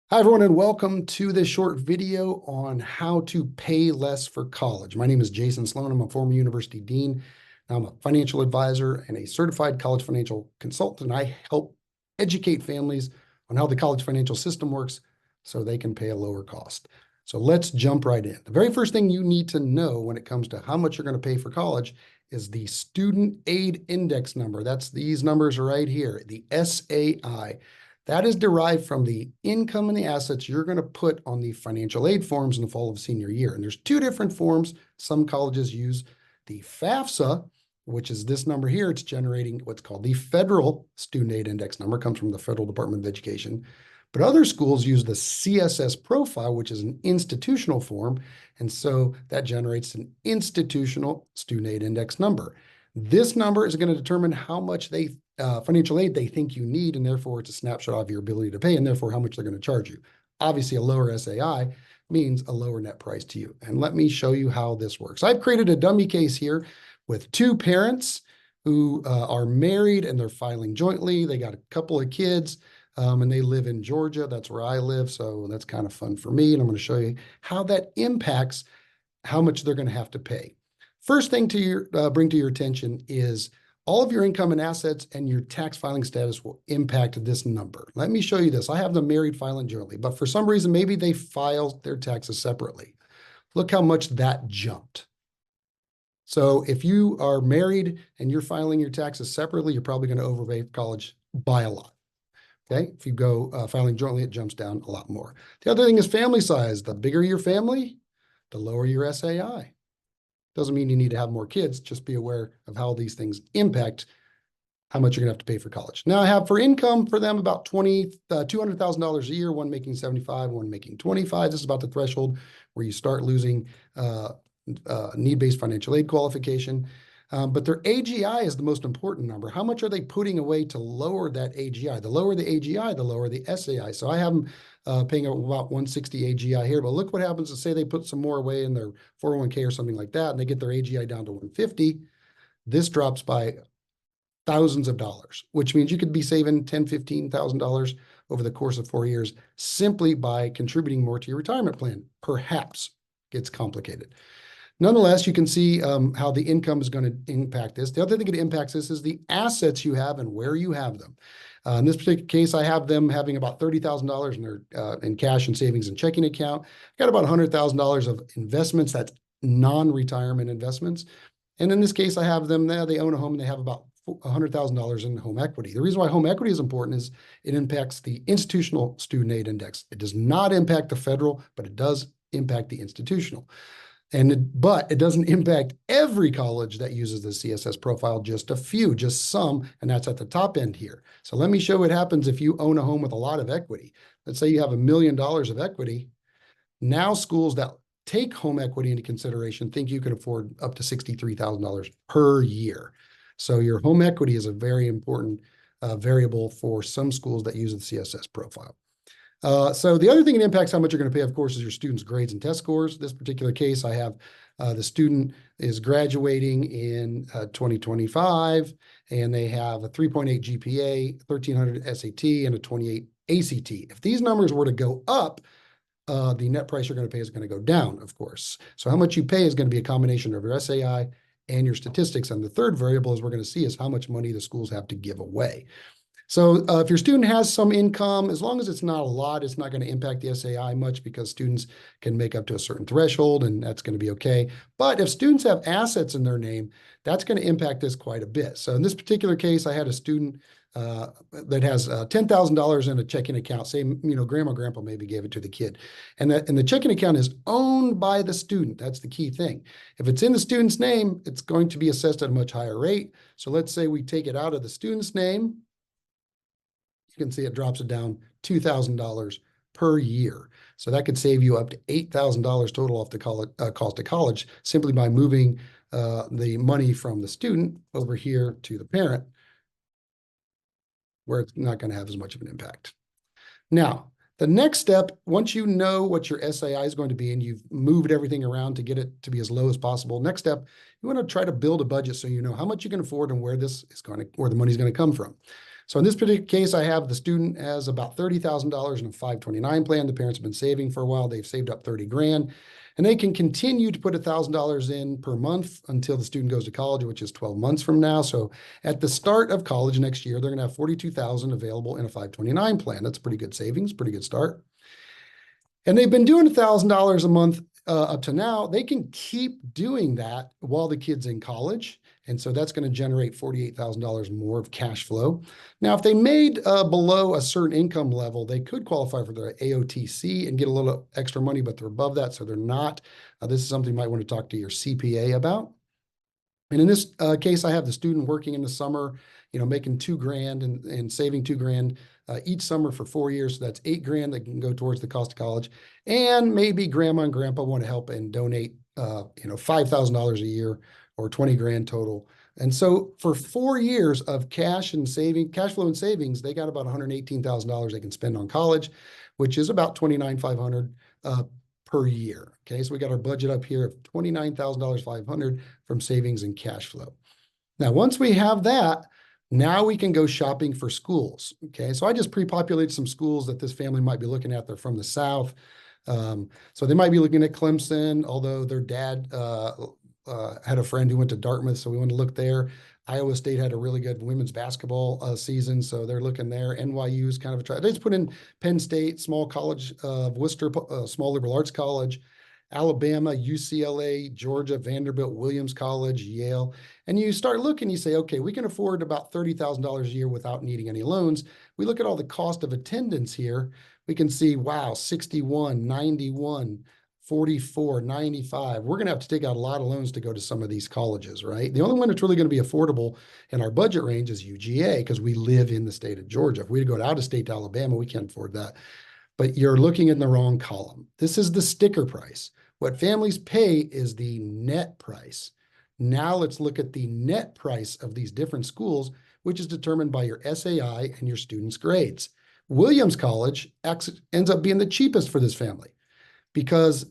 Hi, everyone, and welcome to this short video on how to pay less for college. My name is Jason Sloan. I'm a former university dean. I'm a financial advisor and a certified college financial consultant. I help educate families on how the college financial system works so they can pay a lower cost. So let's jump right in. The very first thing you need to know when it comes to how much you're going to pay for college is the Student Aid Index number. That's these numbers right here, the SAI. That is derived from the income and the assets you're going to put on the financial aid forms in the fall of senior year. And there's two different forms. Some colleges use the FAFSA, which is this number here. It's generating what's called the Federal Student Aid Index number, comes from the Federal Department of Education. But other schools use the CSS profile, which is an institutional form. And so that generates an institutional student aid index number. This number is going to determine how much financial aid they think you need, and therefore it's a snapshot of your ability to pay, and therefore how much they're going to charge you. Obviously, a lower SAI means a lower net price to you. And let me show you how this works. I've created a dummy case here with two parents who are married and they're filing jointly. They got a couple of kids. And they live in Georgia. That's where I live. So that's kind of fun for me. And I'm going to show you how that impacts how much they're going to have to pay. First thing to bring to your attention is all of your income and assets and your tax filing status will impact this number. Let me show you this. I have them married filing jointly, but for some reason, maybe they filed their taxes separately. Look how much that jumped. So if you are married and you're filing your taxes separately, you're probably going to overpay college by a lot. Okay, if you go filing jointly, it jumps down a lot more. The other thing is family size. The bigger your family, the lower your SAI. Doesn't mean you need to have more kids. Just be aware of how these things impact how much you're going to have to pay for college. Now, I have for income for them about $200,000 a year, one making 75, one making 25. This is about the threshold where you start losing need-based financial aid qualification. But their AGI is the most important number. How much are they putting away to lower that AGI? The lower the AGI, the lower the SAI. So I have them paying about 160 AGI here, but look what happens to say they put some more away in their 401k or something like that, and they get their AGI down to 150. This drops by thousands of dollars, which means you could be saving $10,000, $15,000 over the course of 4 years simply by contributing more to your retirement plan. Perhaps gets complicated. Nonetheless, you can see how the income is going to impact this. The other thing that impacts this is the assets you have and where you have them. In this particular case, I have them having about $30,000 in their in cash and savings and checking account. Got about $100,000 of investments. That's non-retirement investments. And in this case, I have them there. They own a home and they have about $100,000 in home equity. The reason why home equity is important is it impacts the institutional student aid index. It does not impact the federal, but it does impact the institutional. But it doesn't impact every college that uses the CSS profile, just a few, just some, and that's at the top end here. So let me show what happens if you own a home with a lot of equity. Let's say you have $1 million of equity. Now schools that take home equity into consideration think you can afford up to $63,000 per year. So your home equity is a very important variable for some schools that use the CSS profile. So the other thing that impacts how much you're going to pay, of course, is your students' grades and test scores. This particular case, I have the student is graduating in 2025, and they have a 3.8 GPA, 1,300 SAT, and a 28 ACT. If these numbers were to go up, the net price you're going to pay is going to go down, of course. So how much you pay is going to be a combination of your SAI and your statistics. And the third variable, as we're going to see, is how much money the schools have to give away. So if your student has some income, as long as it's not a lot, it's not going to impact the SAI much because students can make up to a certain threshold and that's going to be okay. But if students have assets in their name, that's going to impact this quite a bit. So in this particular case, I had a student that has $10,000 in a checking account. Say, grandma, grandpa maybe gave it to the kid. And the checking account is owned by the student. That's the key thing. If it's in the student's name, it's going to be assessed at a much higher rate. So let's say we take it out of the student's name. You can see it drops it down $2,000 per year. So that could save you up to $8,000 total off the cost of college simply by moving the money from the student over here to the parent, where it's not going to have as much of an impact. Now, the next step, once you know what your SAI is going to be and you've moved everything around to get it to be as low as possible, next step, you want to try to build a budget so you know how much you can afford and where the money is going to come from. So in this particular case, I have the student has about $30,000 in a 529 plan. The parents have been saving for a while. They've saved up 30 grand, and they can continue to put $1,000 in per month until the student goes to college, which is 12 months from now. So at the start of college next year, they're going to have 42,000 available in a 529 plan. That's pretty good savings, pretty good start. And they've been doing $1,000 a month up to now. They can keep doing that while the kid's in college. And so that's going to generate $48,000 more of cash flow. Now, if they made below a certain income level, they could qualify for their AOTC and get a little extra money, but they're above that, so they're not. This is something you might want to talk to your CPA about. And in this case, I have the student working in the summer, making 2 grand and saving 2 grand each summer for 4 years. So that's 8 grand that can go towards the cost of college. And maybe grandma and grandpa want to help and donate, $5,000 a year or 20 grand total. And so for 4 years of cash flow and savings, they got about $118,000 they can spend on college, which is about $29,500 per year. Okay, so we got our budget up here of $29,500 from savings and cash flow. Now, once we have that, now we can go shopping for schools. Okay, so I just pre-populated some schools that this family might be looking at. They're from the South. So they might be looking at Clemson, although their dad had a friend who went to Dartmouth, so we want to look there. Iowa State had a really good women's basketball season, so they're looking there. NYU is kind of a try. They just put in Penn State, small college of Worcester, small liberal arts college, Alabama, UCLA, Georgia, Vanderbilt, Williams College, Yale. And you start looking, you say, okay, we can afford about $30,000 a year without needing any loans. We look at all the cost of attendance here. We can see, wow, 61, 91, 44, 95. We're going to have to take out a lot of loans to go to some of these colleges, right? The only one that's really going to be affordable in our budget range is UGA, because we live in the state of Georgia. If we go out of state to Alabama, we can't afford that. But you're looking in the wrong column. This is the sticker price. What families pay is the net price. Now let's look at the net price of these different schools, which is determined by your SAI and your students' grades. Williams College ends up being the cheapest for this family, because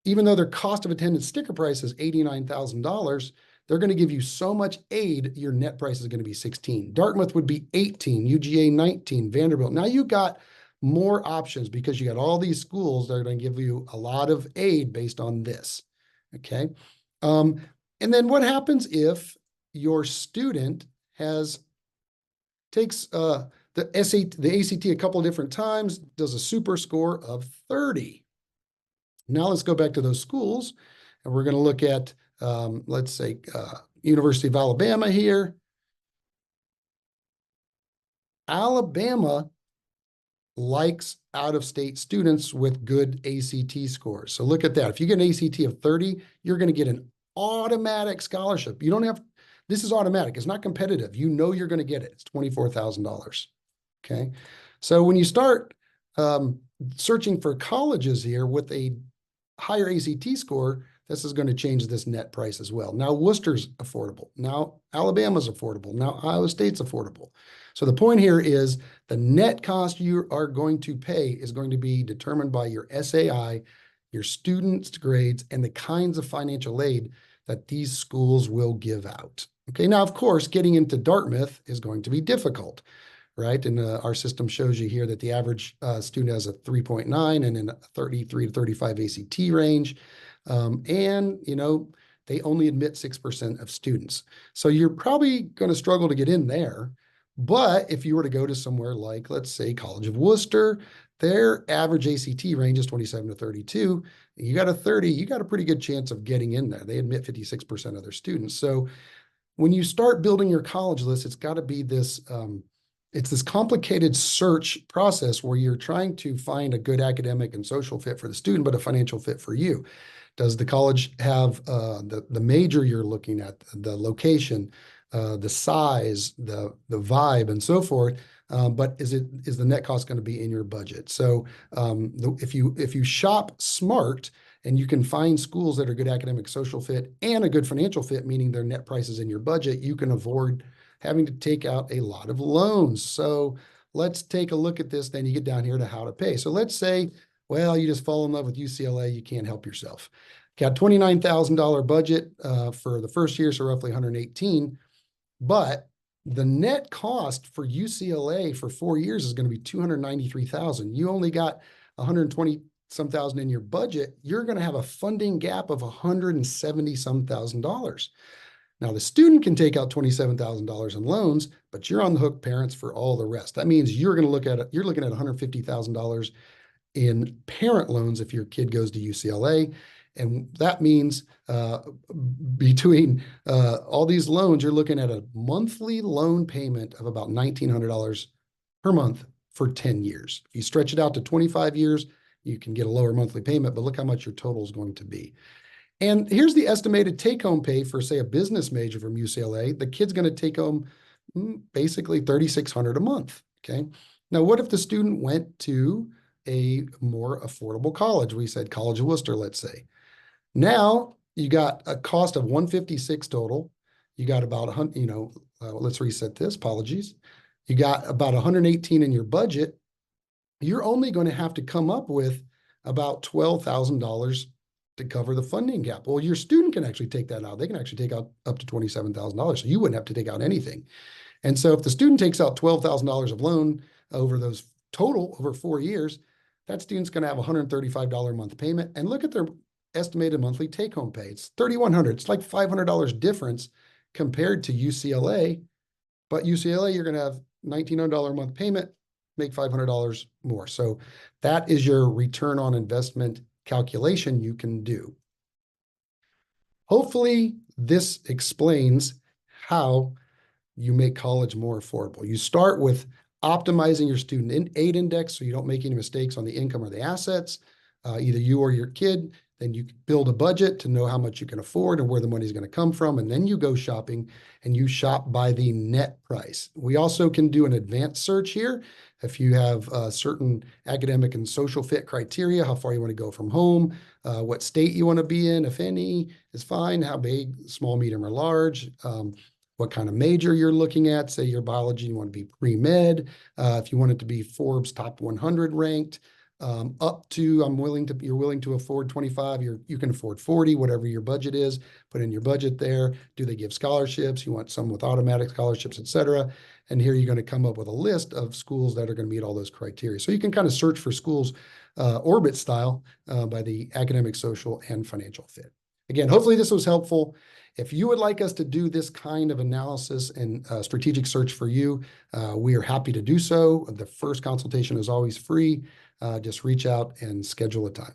even though their cost of attendance sticker price is $89,000, they're going to give you so much aid, your net price is going to be 16. Dartmouth would be 18, UGA 19, Vanderbilt. Now you got more options because you got all these schools that are going to give you a lot of aid based on this. Okay. And then what happens if your student takes the ACT a couple of different times, does a super score of 30? Now let's go back to those schools, and we're going to look at, let's say, University of Alabama here. Alabama likes out-of-state students with good ACT scores. So look at that. If you get an ACT of 30, you're going to get an automatic scholarship. You don't have, this is automatic. It's not competitive. You know you're going to get it. It's $24,000. Okay. So when you start searching for colleges here with a higher ACT score, this is going to change this net price as well. Now Worcester's affordable. Now Alabama's affordable. Now Iowa State's affordable. So the point here is the net cost you are going to pay is going to be determined by your SAI, your students' grades, and the kinds of financial aid that these schools will give out. Okay, now of course, getting into Dartmouth is going to be difficult, right? And our system shows you here that the average student has a 3.9 and in a 33 to 35 ACT range. And, they only admit 6% of students. So you're probably going to struggle to get in there. But if you were to go to somewhere like, let's say, College of Worcester, their average ACT range is 27 to 32. You got a 30, you got a pretty good chance of getting in there. They admit 56% of their students. So when you start building your college list, it's got to be this, it's this complicated search process where you're trying to find a good academic and social fit for the student, but a financial fit for you. Does the college have the major you're looking at, the location, the size, the vibe, and so forth? But is the net cost going to be in your budget? So if you shop smart and you can find schools that are good academic social fit and a good financial fit, meaning their net price is in your budget, you can avoid having to take out a lot of loans. So let's take a look at this. Then you get down here to how to pay. So let's say, well, you just fall in love with UCLA. You can't help yourself. Got $29,000 budget for the first year, so roughly 118. But The net cost for UCLA for 4 years is going to be $293,000. You only got 120 some thousand in your budget. You're going to have a funding gap of 170 some thousand dollars. Now the student can take out $27,000 in loans, but you're on the hook, parents, for all the rest. That means you're going to look at it. You're looking at $150,000 in parent loans if your kid goes to UCLA. And that means between all these loans, you're looking at a monthly loan payment of about $1,900 per month for 10 years. If you stretch it out to 25 years, you can get a lower monthly payment, but look how much your total is going to be. And here's the estimated take-home pay for, say, a business major from UCLA. The kid's going to take home basically $3,600 a month, okay? Now, what if the student went to a more affordable college? We said College of Worcester, let's say. Now you got a cost of 156 total. You got about 100, let's reset this, apologies. You got about 118 in your budget. You're only going to have to come up with about $12,000 to cover the funding gap. Well, your student can actually take that out. They can actually take out up to $27,000. So you wouldn't have to take out anything. And so if the student takes out $12,000 of loan over those total over 4 years, that student's going to have a $135 a month payment. And look at their estimated monthly take-home pay. It's $3,100. It's like $500 difference compared to UCLA. But UCLA, you're going to have $1,900 a month payment, make $500 more. So that is your return on investment calculation you can do. Hopefully, this explains how you make college more affordable. You start with optimizing your student aid index so you don't make any mistakes on the income or the assets, either you or your kid. Then you build a budget to know how much you can afford and where the money is going to come from. And then you go shopping and you shop by the net price. We also can do an advanced search here. If you have certain academic and social fit criteria, how far you want to go from home, what state you want to be in, if any, is fine. How big, small, medium, or large. What kind of major you're looking at. Say your biology, you want to be pre-med. If you want it to be Forbes top 100 ranked. Up to you're willing to afford 25, you can afford 40, whatever your budget is, put in your budget there. Do they give scholarships? You want some with automatic scholarships, et cetera. And here you're going to come up with a list of schools that are going to meet all those criteria. So you can kind of search for schools orbit style by the academic, social, and financial fit. Again, hopefully this was helpful. If you would like us to do this kind of analysis and strategic search for you, we are happy to do so. The first consultation is always free. Just reach out and schedule a time.